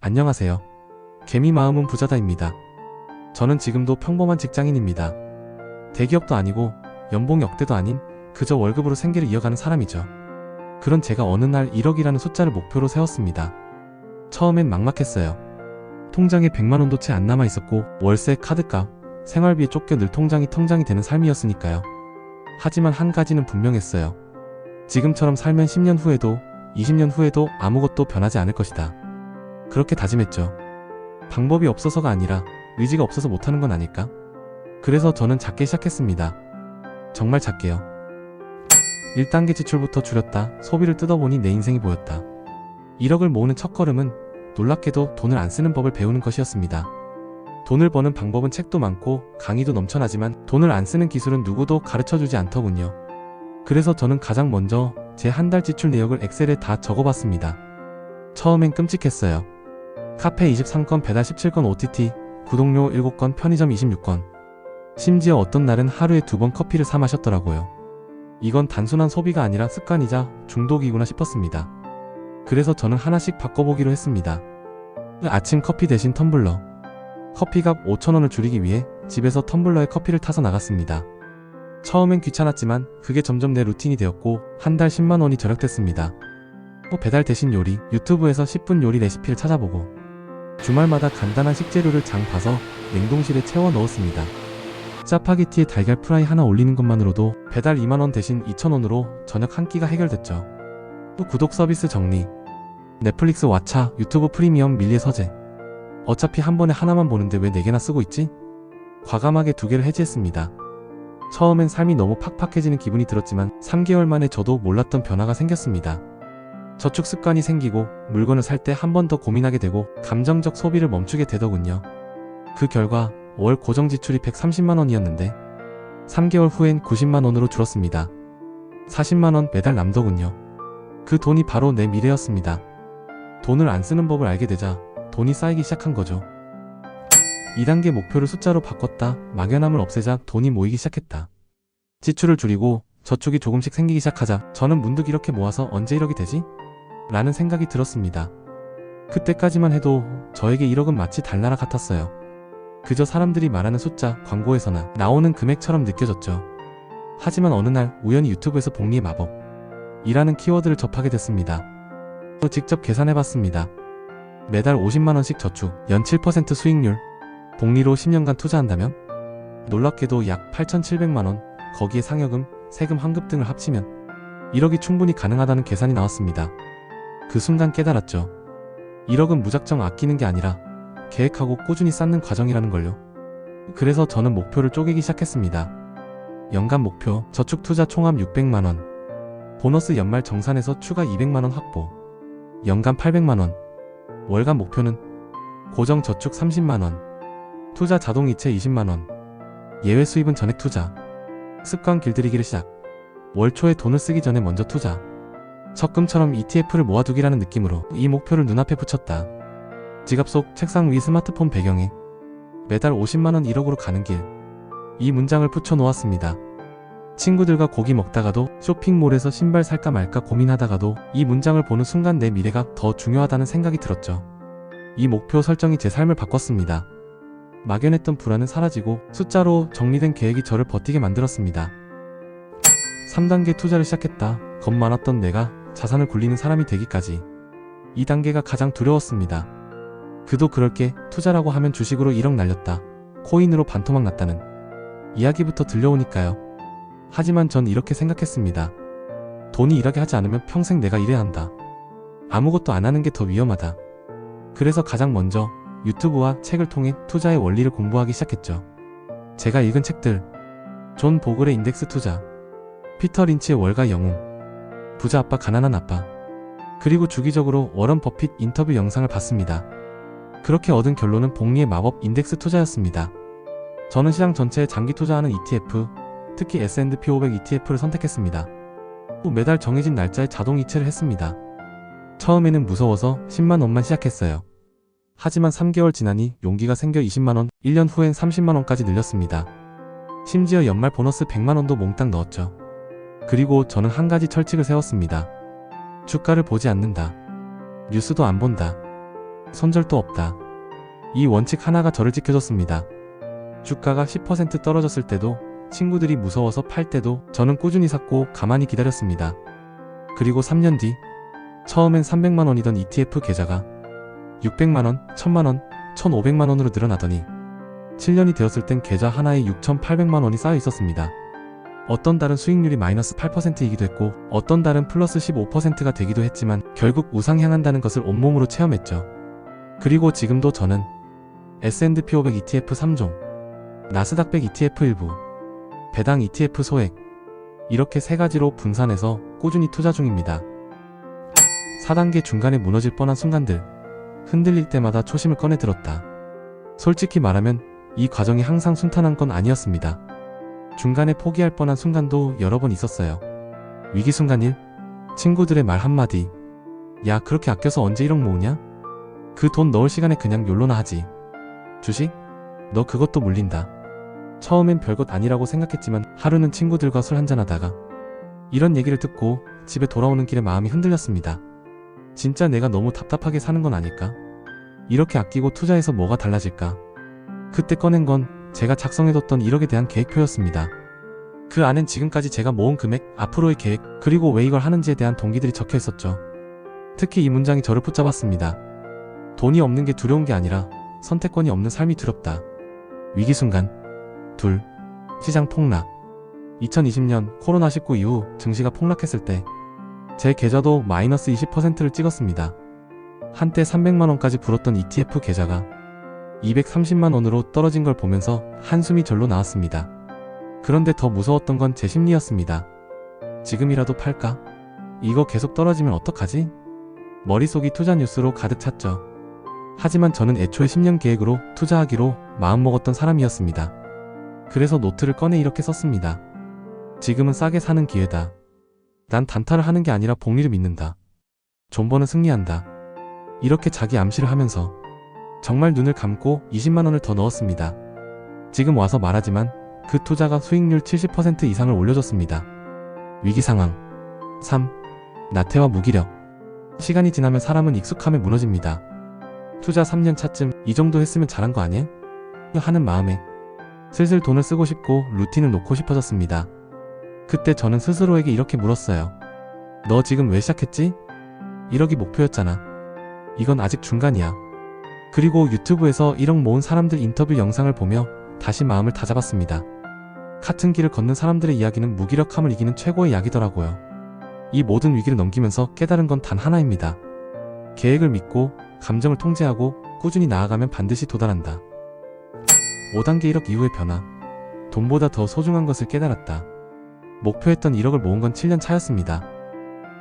안녕하세요. 개미 마음은 부자다입니다. 저는 지금도 평범한 직장인입니다. 대기업도 아니고 연봉이 억대도 아닌 그저 월급으로 생계를 이어가는 사람이죠. 그런 제가 어느 날 1억이라는 숫자를 목표로 세웠습니다. 처음엔 막막했어요. 통장에 100만원도 채 안 남아 있었고 월세, 카드값, 생활비에 쫓겨 늘 통장이 텅장이 되는 삶이었으니까요. 하지만 한 가지는 분명했어요. 지금처럼 살면 10년 후에도 20년 후에도 아무것도 변하지 않을 것이다. 그렇게 다짐했죠. 방법이 없어서가 아니라 의지가 없어서 못하는 건 아닐까? 그래서 저는 작게 시작했습니다. 정말 작게요. 1단계 지출부터 줄였다. 소비를 뜯어보니 내 인생이 보였다. 1억을 모으는 첫걸음은 놀랍게도 돈을 안 쓰는 법을 배우는 것이었습니다. 돈을 버는 방법은 책도 많고 강의도 넘쳐나지만 돈을 안 쓰는 기술은 누구도 가르쳐주지 않더군요. 그래서 저는 가장 먼저 제 한 달 지출 내역을 엑셀에 다 적어봤습니다. 처음엔 끔찍했어요. 카페 23건, 배달 17건, OTT, 구독료 7건, 편의점 26건. 심지어 어떤 날은 하루에 2번 커피를 사 마셨더라고요. 이건 단순한 소비가 아니라 습관이자 중독이구나 싶었습니다. 그래서 저는 하나씩 바꿔보기로 했습니다. 아침 커피 대신 텀블러. 커피값 5,000원을 줄이기 위해 집에서 텀블러에 커피를 타서 나갔습니다. 처음엔 귀찮았지만 그게 점점 내 루틴이 되었고 한 달 10만원이 절약됐습니다. 배달 대신 요리, 유튜브에서 10분 요리 레시피를 찾아보고 주말마다 간단한 식재료를 장 봐서 냉동실에 채워 넣었습니다. 짜파게티에 달걀 프라이 하나 올리는 것만으로도 배달 2만원 대신 2,000원으로 저녁 한 끼가 해결됐죠. 또 구독 서비스 정리. 넷플릭스, 왓챠, 유튜브 프리미엄, 밀리의 서재. 어차피 한 번에 하나만 보는데 왜 4개나 쓰고 있지? 과감하게 2개를 해지했습니다. 처음엔 삶이 너무 팍팍해지는 기분이 들었지만 3개월 만에 저도 몰랐던 변화가 생겼습니다. 저축 습관이 생기고 물건을 살 때 한 번 더 고민하게 되고 감정적 소비를 멈추게 되더군요. 그 결과 월 고정 지출이 130만원이었는데 3개월 후엔 90만원으로 줄었습니다. 40만원 매달 남더군요. 그 돈이 바로 내 미래였습니다. 돈을 안 쓰는 법을 알게 되자 돈이 쌓이기 시작한 거죠. 2단계 목표를 숫자로 바꿨다. 막연함을 없애자 돈이 모이기 시작했다. 지출을 줄이고 저축이 조금씩 생기기 시작하자 저는 문득 이렇게 모아서 언제 1억이 되지? 라는 생각이 들었습니다. 그때까지만 해도 저에게 1억은 마치 달나라 같았어요. 그저 사람들이 말하는 숫자, 광고에서나 나오는 금액처럼 느껴졌죠. 하지만 어느 날 우연히 유튜브에서 복리의 마법 이라는 키워드를 접하게 됐습니다. 또 직접 계산해봤습니다. 매달 50만원씩 저축, 연 7% 수익률, 복리로 10년간 투자한다면 놀랍게도 약 8,700만원, 거기에 상여금, 세금, 환급 등을 합치면 1억이 충분히 가능하다는 계산이 나왔습니다. 그 순간 깨달았죠. 1억은 무작정 아끼는 게 아니라 계획하고 꾸준히 쌓는 과정이라는 걸요. 그래서 저는 목표를 쪼개기 시작했습니다. 연간 목표, 저축 투자 총합 600만원, 보너스 연말 정산해서 추가 200만원 확보, 연간 800만원, 월간 목표는 고정 저축 30만원, 투자 자동이체 20만원, 예외 수입은 전액 투자, 습관 길들이기를 시작. 월 초에 돈을 쓰기 전에 먼저 투자. 적금처럼 ETF를 모아두기라는 느낌으로 이 목표를 눈앞에 붙였다. 지갑 속, 책상 위, 스마트폰 배경에 매달 50만원 1억으로 가는 길. 이 문장을 붙여놓았습니다. 친구들과 고기 먹다가도 쇼핑몰에서 신발 살까 말까 고민하다가도 이 문장을 보는 순간 내 미래가 더 중요하다는 생각이 들었죠. 이 목표 설정이 제 삶을 바꿨습니다. 막연했던 불안은 사라지고 숫자로 정리된 계획이 저를 버티게 만들었습니다. 3단계 투자를 시작했다. 겁 많았던 내가 자산을 굴리는 사람이 되기까지. 2단계가 가장 두려웠습니다. 그도 그럴게. 투자라고 하면 주식으로 1억 날렸다. 코인으로 반토막 났다는 이야기부터 들려오니까요. 하지만 전 이렇게 생각했습니다. 돈이 일하게 하지 않으면 평생 내가 일해야 한다. 아무것도 안 하는 게 더 위험하다. 그래서 가장 먼저 유튜브와 책을 통해 투자의 원리를 공부하기 시작했죠. 제가 읽은 책들, 존 보글의 인덱스 투자, 피터 린치의 월가 영웅, 부자 아빠 가난한 아빠, 그리고 주기적으로 워런 버핏 인터뷰 영상을 봤습니다. 그렇게 얻은 결론은 복리의 마법 인덱스 투자였습니다. 저는 시장 전체에 장기 투자하는 ETF, 특히 S&P 500 ETF를 선택했습니다. 또 매달 정해진 날짜에 자동 이체를 했습니다. 처음에는 무서워서 10만원만 시작했어요. 하지만 3개월 지나니 용기가 생겨 20만원, 1년 후엔 30만원까지 늘렸습니다. 심지어 연말 보너스 100만원도 몽땅 넣었죠. 그리고 저는 한 가지 철칙을 세웠습니다. 주가를 보지 않는다. 뉴스도 안 본다. 손절도 없다. 이 원칙 하나가 저를 지켜줬습니다. 주가가 10% 떨어졌을 때도, 친구들이 무서워서 팔 때도 저는 꾸준히 샀고 가만히 기다렸습니다. 그리고 3년 뒤, 처음엔 300만 원이던 ETF 계좌가 600만 원, 1000만 원, 1500만 원으로 늘어나더니 7년이 되었을 땐 계좌 하나에 6800만 원이 쌓여 있었습니다. 어떤 달은 수익률이 마이너스 8%이기도 했고 어떤 달은 플러스 15%가 되기도 했지만 결국 우상향한다는 것을 온몸으로 체험했죠. 그리고 지금도 저는 S&P 500 ETF 3종, 나스닥 100 ETF 일부, 배당 ETF 소액, 이렇게 3가지로 분산해서 꾸준히 투자 중입니다. 4단계 중간에 무너질 뻔한 순간들, 흔들릴 때마다 초심을 꺼내 들었다. 솔직히 말하면 이 과정이 항상 순탄한 건 아니었습니다. 중간에 포기할 뻔한 순간도 여러 번 있었어요. 위기 순간 1, 친구들의 말 한마디. 야, 그렇게 아껴서 언제 1억 모으냐? 그 돈 넣을 시간에 그냥 욜로나 하지. 주식? 너 그것도 물린다. 처음엔 별것 아니라고 생각했지만 하루는 친구들과 술 한잔하다가 이런 얘기를 듣고 집에 돌아오는 길에 마음이 흔들렸습니다. 진짜 내가 너무 답답하게 사는 건 아닐까? 이렇게 아끼고 투자해서 뭐가 달라질까? 그때 꺼낸 건 제가 작성해뒀던 1억에 대한 계획표였습니다. 그 안엔 지금까지 제가 모은 금액, 앞으로의 계획, 그리고 왜 이걸 하는지에 대한 동기들이 적혀 있었죠. 특히 이 문장이 저를 붙잡았습니다. 돈이 없는 게 두려운 게 아니라 선택권이 없는 삶이 두렵다. 위기 순간. 2. 시장 폭락. 2020년 코로나19 이후 증시가 폭락했을 때 제 계좌도 마이너스 20%를 찍었습니다. 한때 300만원까지 불었던 ETF 계좌가 230만원으로 떨어진 걸 보면서 한숨이 절로 나왔습니다. 그런데 더 무서웠던 건 제 심리였습니다. 지금이라도 팔까? 이거 계속 떨어지면 어떡하지? 머릿속이 투자 뉴스로 가득 찼죠. 하지만 저는 애초에 10년 계획으로 투자하기로 마음먹었던 사람이었습니다. 그래서 노트를 꺼내 이렇게 썼습니다. 지금은 싸게 사는 기회다. 난 단타를 하는 게 아니라 복리를 믿는다. 존버는 승리한다. 이렇게 자기 암시를 하면서 정말 눈을 감고 20만원을 더 넣었습니다. 지금 와서 말하지만 그 투자가 수익률 70% 이상을 올려줬습니다. 위기 상황. 3. 나태와 무기력. 시간이 지나면 사람은 익숙함에 무너집니다. 투자 3년 차쯤 이 정도 했으면 잘한 거 아니야? 하는 마음에 슬슬 돈을 쓰고 싶고 루틴을 놓고 싶어졌습니다. 그때 저는 스스로에게 이렇게 물었어요. 너 지금 왜 시작했지? 1억이 목표였잖아. 이건 아직 중간이야. 그리고 유튜브에서 1억 모은 사람들 인터뷰 영상을 보며 다시 마음을 다잡았습니다. 같은 길을 걷는 사람들의 이야기는 무기력함을 이기는 최고의 약이더라고요. 이 모든 위기를 넘기면서 깨달은 건 단 하나입니다. 계획을 믿고 감정을 통제하고 꾸준히 나아가면 반드시 도달한다. 5단계 1억 이후의 변화. 돈보다 더 소중한 것을 깨달았다. 목표했던 1억을 모은 건 7년 차였습니다.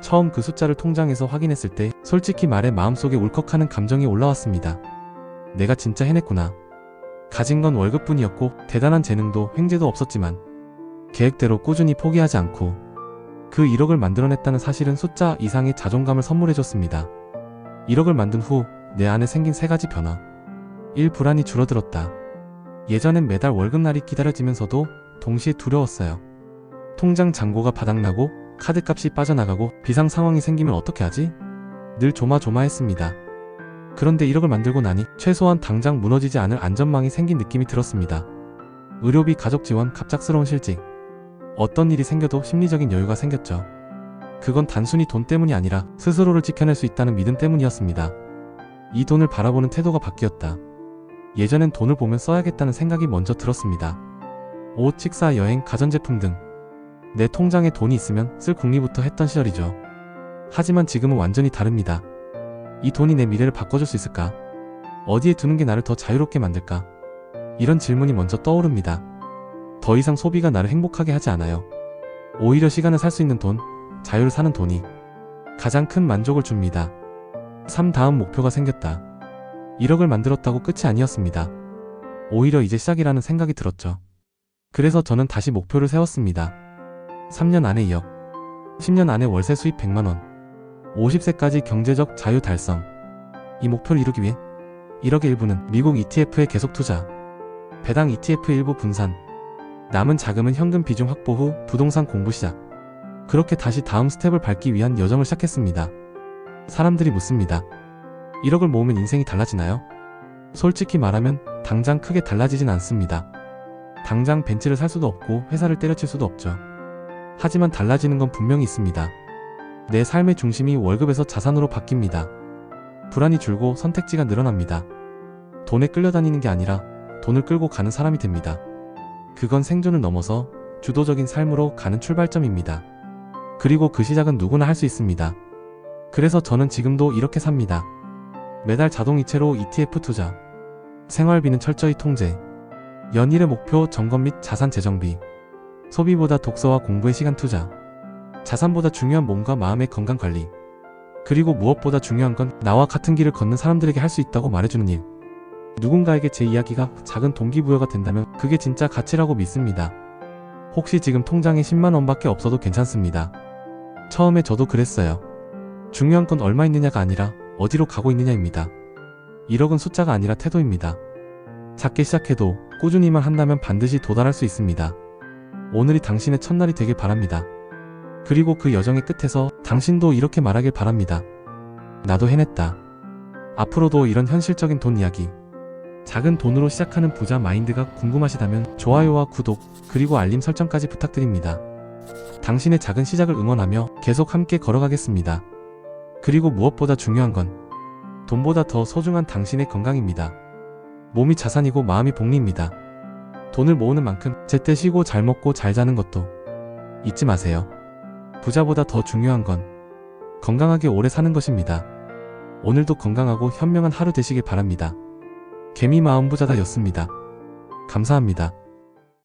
처음 그 숫자를 통장에서 확인했을 때 솔직히 말해 마음속에 울컥하는 감정이 올라왔습니다. 내가 진짜 해냈구나. 가진 건 월급뿐이었고 대단한 재능도 횡재도 없었지만 계획대로 꾸준히 포기하지 않고 그 1억을 만들어냈다는 사실은 숫자 이상의 자존감을 선물해줬습니다. 1억을 만든 후 내 안에 생긴 3가지 변화. 1. 불안이 줄어들었다. 예전엔 매달 월급날이 기다려지면서도 동시에 두려웠어요. 통장 잔고가 바닥나고 카드값이 빠져나가고 비상 상황이 생기면 어떻게 하지? 늘 조마조마했습니다. 그런데 1억을 만들고 나니 최소한 당장 무너지지 않을 안전망이 생긴 느낌이 들었습니다. 의료비, 가족 지원, 갑작스러운 실직. 어떤 일이 생겨도 심리적인 여유가 생겼죠. 그건 단순히 돈 때문이 아니라 스스로를 지켜낼 수 있다는 믿음 때문이었습니다. 이 돈을 바라보는 태도가 바뀌었다. 예전엔 돈을 보면 써야겠다는 생각이 먼저 들었습니다. 옷, 식사, 여행, 가전제품 등 내 통장에 돈이 있으면 쓸 궁리부터 했던 시절이죠. 하지만 지금은 완전히 다릅니다. 이 돈이 내 미래를 바꿔줄 수 있을까? 어디에 두는 게 나를 더 자유롭게 만들까? 이런 질문이 먼저 떠오릅니다. 더 이상 소비가 나를 행복하게 하지 않아요. 오히려 시간을 살 수 있는 돈, 자유를 사는 돈이 가장 큰 만족을 줍니다. 3. 다음 목표가 생겼다. 1억을 만들었다고 끝이 아니었습니다. 오히려 이제 시작이라는 생각이 들었죠. 그래서 저는 다시 목표를 세웠습니다. 3년 안에 2억, 10년 안에 월세 수입 100만원, 50세까지 경제적 자유 달성. 이 목표를 이루기 위해 1억의 일부는 미국 ETF에 계속 투자, 배당 ETF 일부 분산, 남은 자금은 현금 비중 확보 후 부동산 공부 시작. 그렇게 다시 다음 스텝을 밟기 위한 여정을 시작했습니다. 사람들이 묻습니다. 1억을 모으면 인생이 달라지나요? 솔직히 말하면 당장 크게 달라지진 않습니다. 당장 벤츠를 살 수도 없고 회사를 때려칠 수도 없죠. 하지만 달라지는 건 분명히 있습니다. 내 삶의 중심이 월급에서 자산으로 바뀝니다. 불안이 줄고 선택지가 늘어납니다. 돈에 끌려다니는 게 아니라 돈을 끌고 가는 사람이 됩니다. 그건 생존을 넘어서 주도적인 삶으로 가는 출발점입니다. 그리고 그 시작은 누구나 할 수 있습니다. 그래서 저는 지금도 이렇게 삽니다. 매달 자동이체로 ETF 투자, 생활비는 철저히 통제, 연일의 목표 점검 및 자산 재정비, 소비보다 독서와 공부에 시간 투자, 자산보다 중요한 몸과 마음의 건강 관리, 그리고 무엇보다 중요한 건 나와 같은 길을 걷는 사람들에게 할 수 있다고 말해주는 일. 누군가에게 제 이야기가 작은 동기부여가 된다면 그게 진짜 가치라고 믿습니다. 혹시 지금 통장에 10만 원밖에 없어도 괜찮습니다. 처음에 저도 그랬어요. 중요한 건 얼마 있느냐가 아니라 어디로 가고 있느냐입니다. 1억은 숫자가 아니라 태도입니다. 작게 시작해도 꾸준히만 한다면 반드시 도달할 수 있습니다. 오늘이 당신의 첫날이 되길 바랍니다. 그리고 그 여정의 끝에서 당신도 이렇게 말하길 바랍니다. 나도 해냈다. 앞으로도 이런 현실적인 돈 이야기, 작은 돈으로 시작하는 부자 마인드가 궁금하시다면 좋아요와 구독, 그리고 알림 설정까지 부탁드립니다. 당신의 작은 시작을 응원하며 계속 함께 걸어가겠습니다. 그리고 무엇보다 중요한 건 돈보다 더 소중한 당신의 건강입니다. 몸이 자산이고 마음이 복리입니다. 돈을 모으는 만큼 제때 쉬고 잘 먹고 잘 자는 것도 잊지 마세요. 부자보다 더 중요한 건 건강하게 오래 사는 것입니다. 오늘도 건강하고 현명한 하루 되시길 바랍니다. 개미 마음 부자다였습니다. 감사합니다.